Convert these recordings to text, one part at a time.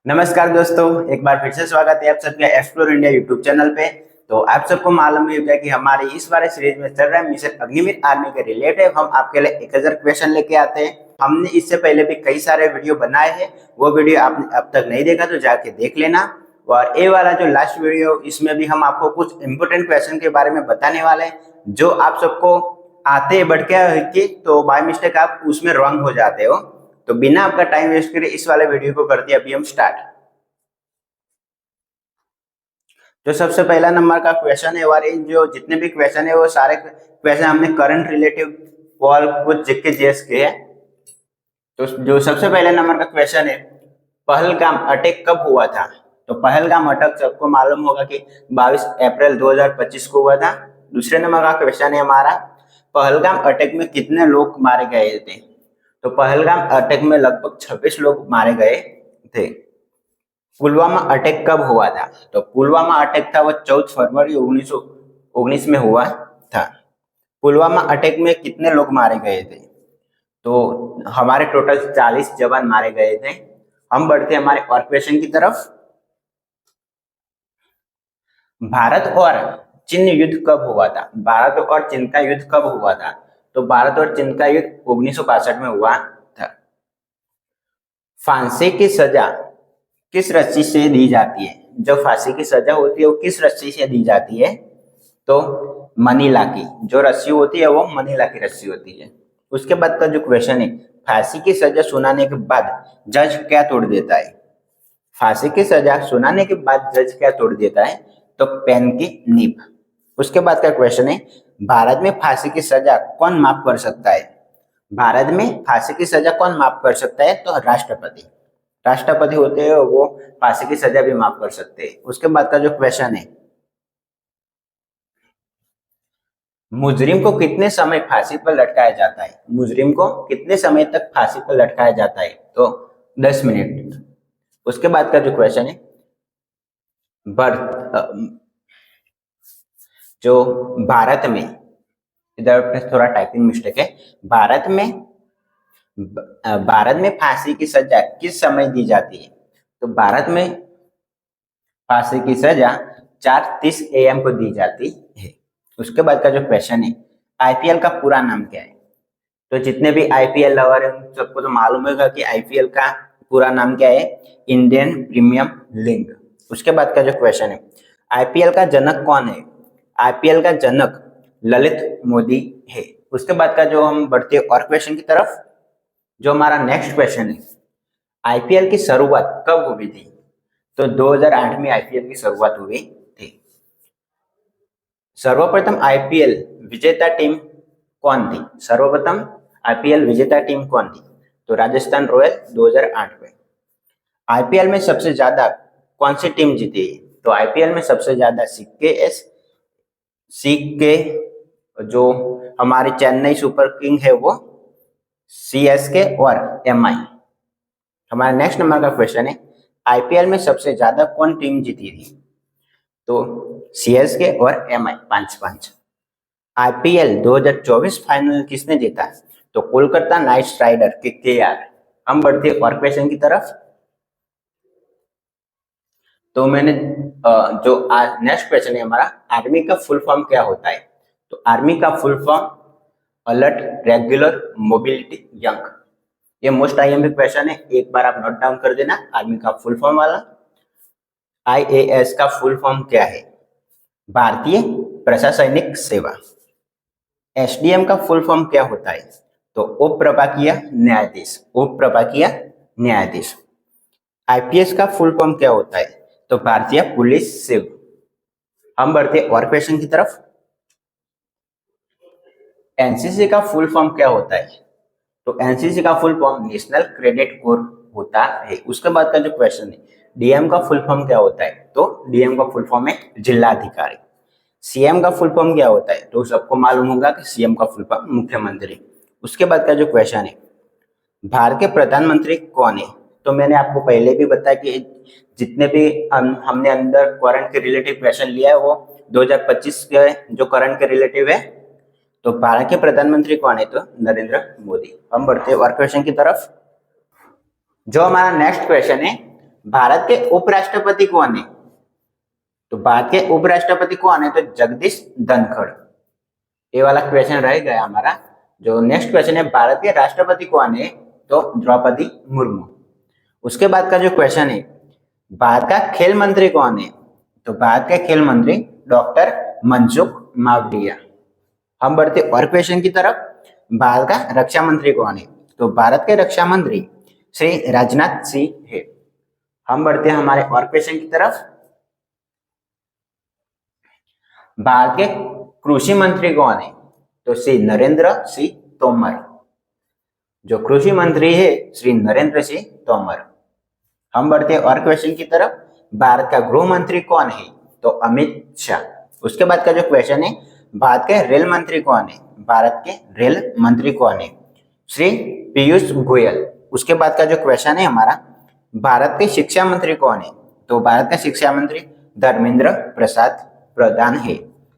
नमस्कार दोस्तों, एक बार फिर से स्वागत है आप सबका एक्सप्लोर इंडिया यूट्यूब चैनल पे। तो आप सबको मालूम ही होगा कि हमारी इस बार सीरीज में चल रहा है मिशन अग्निवीर आर्मी के रिलेटेड हम आपके लिए 1000 क्वेश्चन लेके आते हैं। हमने इससे पहले भी कई सारे वीडियो बनाए हैं, वो वीडियो आपने अब तक नहीं देखा तो जाके देख लेना। और ये वाला जो लास्ट वीडियो, इसमें भी हम आपको कुछ इंपोर्टेंट क्वेश्चन के बारे में बताने वाले हैं जो आप सबको आते बढ़ के तो बाय मिस्टेक आप उसमें रॉन्ग हो जाते हो। तो बिना आपका टाइम वेस्ट करे इस वाले वीडियो को करते हैं अभी हम स्टार्ट। जो सबसे पहला नंबर का क्वेश्चन है, और जो जितने भी क्वेश्चन है वो सारे क्वेश्चन हमने करंट रिलेटिव और कुछ जीके जीएस के है। तो जो सबसे पहले नंबर का क्वेश्चन है, पहलगाम अटैक कब हुआ था? तो पहलगाम अटैक सबको मालूम होगा कि 22 अप्रैल 2025 को हुआ था। दूसरे नंबर का क्वेश्चन है हमारा, पहलगाम अटैक में कितने लोग मारे गए थे? तो पहलगाम अटैक में लगभग 26 लोग मारे गए थे। पुलवामा अटैक कब हुआ था? तो पुलवामा अटैक था वो 14 फरवरी 1919 में हुआ था। पुलवामा अटैक में कितने लोग मारे गए थे? तो हमारे टोटल 40 जवान मारे गए थे। हम बढ़ते हमारे और क्वेश्चन की तरफ। भारत और चीन युद्ध कब हुआ था? भारत और चीन का युद्ध कब हुआ था? तो भारत और चीन का युद्ध 1962 में हुआ था। फांसी की सजा किस रस्सी से दी जाती है? जो फांसी की सजा होती है वो किस रस्सी से दी जाती है? तो मनीला की जो रस्सी होती है वो मनीला की रस्सी होती है। उसके बाद का जो क्वेश्चन है, फांसी की सजा सुनाने के बाद जज क्या तोड़ देता है? फांसी की सजा सुनाने के बाद जज क्या तोड़ देता है? तो पेन की नीब। उसके बाद का क्वेश्चन है, भारत में फांसी की सजा कौन माफ कर सकता है? भारत में फांसी की सजा कौन माफ कर सकता है? तो राष्ट्रपति। राष्ट्रपति होते हैं वो फांसी की सजा भी माफ कर सकते हैं। उसके बाद का जो क्वेश्चन है, मुजरिम को कितने समय फांसी पर लटकाया जाता है? मुजरिम को कितने समय तक फांसी पर लटकाया जाता है? तो 10 मिनट। उसके बाद का जो क्वेश्चन है, बर्थ जो भारत में, इधर पे थोड़ा टाइपिंग मिस्टेक है, भारत में फांसी की सजा किस समय दी जाती है? तो भारत में फांसी की सजा 4:30 AM को दी जाती है। उसके बाद का जो क्वेश्चन है, आईपीएल का पूरा नाम क्या है? तो जितने भी आईपीएल लवर हैं उन सबको तो मालूम होगा कि आईपीएल का पूरा नाम क्या है, इंडियन प्रीमियम लीग। उसके बाद का जो क्वेश्चन है, आईपीएल का जनक कौन है? आईपीएल का जनक ललित मोदी है। उसके बाद का जो हम बढ़ते और क्वेश्चन की तरफ, जो हमारा नेक्स्ट क्वेश्चन है, आईपीएल की शुरुआत कब हुई थी? तो 2008 में आईपीएल की शुरुआत हुई थी। सर्वप्रथम आईपीएल विजेता टीम कौन थी? सर्वप्रथम आईपीएल विजेता टीम कौन थी? तो राजस्थान रॉयल 2008 में। आईपीएल में सबसे ज्यादा कौन सी टीम जीती है? तो आईपीएल में सबसे ज्यादा सीके जो हमारी चेन्नई सुपर किंग है वो सीएसके और एमआई। हमारा नेक्स्ट नंबर का क्वेश्चन है, आईपीएल में सबसे ज्यादा कौन टीम जीती थी? तो सीएसके और एमआई 5-5। आईपीएल 2024 फाइनल किसने जीता? तो कोलकाता नाइट राइडर के केआर। हम बढ़ते हैं और क्वेश्चन की तरफ। तो मैंने जो आज नेक्स्ट क्वेश्चन है हमारा, आर्मी का फुल फॉर्म क्या होता है? तो आर्मी का full form alert regular mobility young. ये मोस्ट आईएमपी क्वेश्चन है, एक बार आप नोट डाउन कर देना। आर्मी का फुल फॉर्म वाला, आईएएस का फुल फॉर्म क्या है? भारतीय प्रशासनिक सेवा। एसडीएम का फुल फॉर्म क्या होता है? तो उप प्रभाकीय न्यायाधीश। उप प्रभाकीय न्यायाधीश। आईपीएस का फुल फॉर्म क्या होता है? तो भारतीय पुलिस सेवा। हम बढ़ते और क्वेश्चन की तरफ। एनसीसी का फुल फॉर्म क्या होता है? तो एनसीसी का full form national credit core होता है। उसके बाद का जो क्वेश्चन है, डीएम का फुल फॉर्म क्या होता है? तो डीएम का फुल फॉर्म है जिलाधिकारी। सीएम का फुल फॉर्म क्या होता है? तो सबको मालूम होगा कि सीएम का फुल फॉर्म मुख्यमंत्री। उसके बाद का जो क्वेश्चन है, भारत के प्रधानमंत्री कौन है? तो मैंने आपको पहले भी बताया कि जितने भी हमने अंदर करंट के रिलेटिव क्वेश्चन लिया है वो 2025 के जो करंट के रिलेटिव है। तो भारत के प्रधानमंत्री कौन है? तो नरेंद्र मोदी। हम बढ़ते हैं और क्वेश्चन की तरफ। जो हमारा नेक्स्ट क्वेश्चन है, भारत के उपराष्ट्रपति कौन है? तो भारत के उपराष्ट्रपति कौन है? तो जगदीश धनखड़। ये वाला क्वेश्चन रह गया हमारा। जो नेक्स्ट क्वेश्चन है, भारत के राष्ट्रपति कौन है? तो द्रौपदी मुर्मू। उसके बाद का जो क्वेश्चन है, भारत का खेल मंत्री कौन है? तो भारत के खेल मंत्री डॉक्टर मनसुख मांडविया। हम बढ़ते और क्वेश्चन की तरफ। भारत का रक्षा मंत्री कौन है? तो भारत के रक्षा मंत्री श्री राजनाथ सिंह है। हम बढ़ते हैं हमारे और क्वेश्चन की तरफ। भारत के कृषि मंत्री कौन है? तो श्री नरेंद्र सिंह तोमर। जो कृषि मंत्री है श्री नरेंद्र सिंह तोमर। हम बढ़ते हैं और क्वेश्चन की तरफ। भारत का गृह मंत्री कौन है? तो अमित शाह। उसके बाद का जो क्वेश्चन है, भारत के रेल मंत्री कौन है? भारत के रेल मंत्री कौन है? श्री पीयूष गोयल। उसके बाद का जो क्वेश्चन है हमारा, भारत के शिक्षा मंत्री कौन है? तो भारत का शिक्षा मंत्री धर्मेंद्र प्रसाद प्रधान है।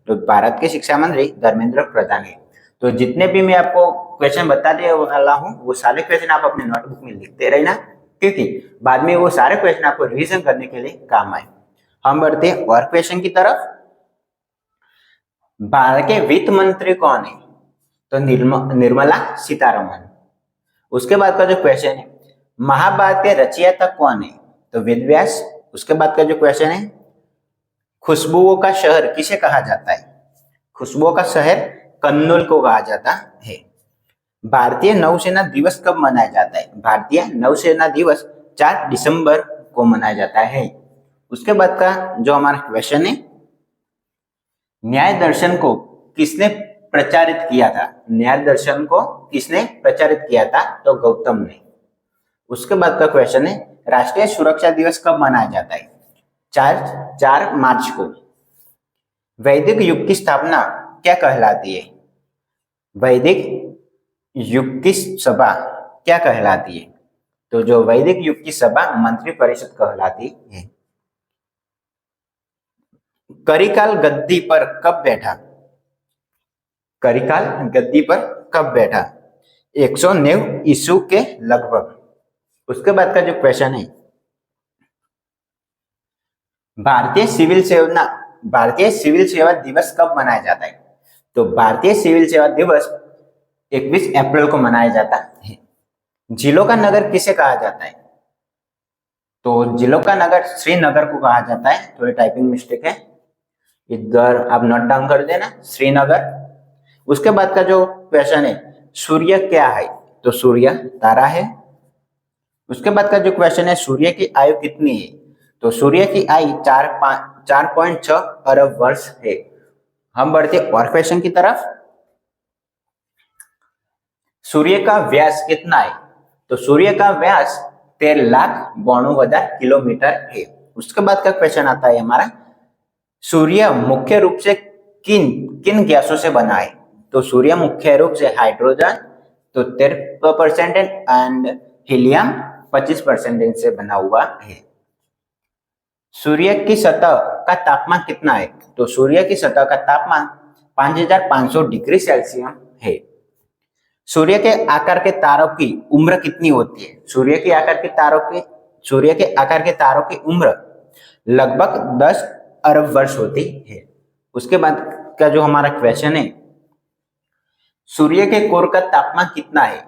तो भारत के शिक्षा मंत्री धर्मेंद्र प्रधान है। तो जितने भी मैं आपको क्वेश्चन बताने वाला हूँ वो सारे क्वेश्चन आप अपने नोटबुक में लिखते रहना, क्योंकि बाद में वो सारे क्वेश्चन आपको रिवीजन करने के लिए काम आए। हम बढ़ते हैं और क्वेश्चन की तरफ। भारत के वित्त मंत्री कौन है? तो निर्मला सीतारमण। उसके बाद का जो क्वेश्चन है, महाभारत के रचयिता कौन है? तो वेद व्यास। उसके बाद का जो क्वेश्चन है, खुशबुओं का शहर किसे कहा जाता है? खुशबुओं का शहर कन्नौज को कहा जाता है। भारतीय नौसेना दिवस कब मनाया जाता है? भारतीय नौसेना दिवस 4 दिसंबर को मनाया जाता है। उसके बाद का जो हमारा क्वेश्चन है, न्याय दर्शन को किसने प्रचारित किया था? न्याय दर्शन को किसने प्रचारित किया था? तो गौतम ने। उसके बाद का क्वेश्चन है, राष्ट्रीय सुरक्षा दिवस कब मनाया जाता है? 4 मार्च को। वैदिक युग की स्थापना क्या कहलाती है? वैदिक युग की सभा क्या कहलाती है? तो जो वैदिक युग की सभा मंत्री परिषद कहलाती है। करिकाल गद्दी पर कब बैठा? करिकाल गद्दी पर कब बैठा? 190 ईस्वी के लगभग। उसके बाद का जो क्वेश्चन है, भारतीय सिविल सेवा दिवस कब मनाया जाता है? तो भारतीय सिविल सेवा दिवस 21 अप्रैल को मनाया जाता है। जिलों का नगर किसे कहा जाता है? तो जिलों का नगर श्रीनगर को कहा जाता है। थोड़ी टाइपिंग मिस्टेक है, इधर आप नोट डाउन कर देना, श्रीनगर। उसके बाद का जो क्वेश्चन है, सूर्य क्या है? तो सूर्य तारा है। उसके बाद का जो क्वेश्चन है, सूर्य की आयु कितनी है? तो सूर्य की आयु 4.6 अरब वर्ष है। हम बढ़ते और क्वेश्चन की तरफ। सूर्य का व्यास कितना है? तो सूर्य का व्यास 13,92,000 किलोमीटर है। उसके बाद का क्वेश्चन आता है हमारा, सूर्य मुख्य रूप से किन किन गैसों से बना है? तो सूर्य मुख्य रूप से हाइड्रोजन तो 13% एंड हीलियम 25% से बना हुआ है। सूर्य की सतह का तापमान कितना है? तो सूर्य की सतह का तापमान 5500 डिग्री सेल्सियस है। सूर्य के आकार के तारों की उम्र कितनी होती है? सूर्य के आकार के तारों की उम्र लगभग 10 अरब वर्ष होती है। उसके बाद का जो हमारा क्वेश्चन है, सूर्य के कोर का तापमान कितना है?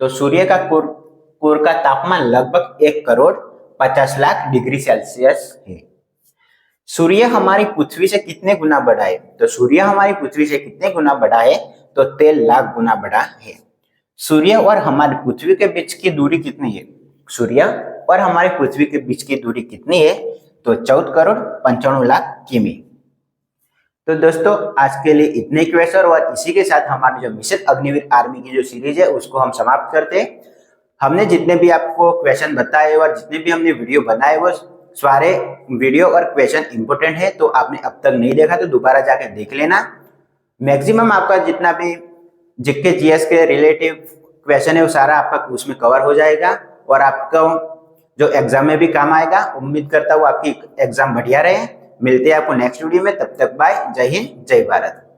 तो सूर्य का कोर का तापमान लगभग 1,50,00,000 डिग्री सेल्सियस है। सूर्य हमारी पृथ्वी से कितने गुना बड़ा है? तो सूर्य हमारी पृथ्वी से कितने गुना बड़ा है? तो 13,00,000 गुना बड़ा है। सूर्य और हमारी पृथ्वी के बीच की दूरी कितनी है? सूर्य और हमारी पृथ्वी के बीच की दूरी कितनी है? तो 14,95,00,000 किमी। तो दोस्तों आज के लिए इतने क्वेश्चन, और इसी के साथ हमारी जो मिशन अग्निवीर आर्मी की जो सीरीज है उसको हम समाप्त करते हैं। हमने जितने भी आपको क्वेश्चन बताए और जितने भी हमने वीडियो बनाए वो सारे वीडियो और क्वेश्चन इंपोर्टेंट है, तो आपने अब तक नहीं देखा तो दोबारा जाकर देख लेना। मैक्सिमम आपका जितना भी जीके जीएस के रिलेटिव क्वेश्चन है वो सारा आपका उसमें कवर हो जाएगा और आपका जो एग्जाम में भी काम आएगा। उम्मीद करता हूँ आपकी एग्जाम बढ़िया रहे। मिलते हैं आपको नेक्स्ट वीडियो में, तब तक बाय, जय हिंद, जय भारत।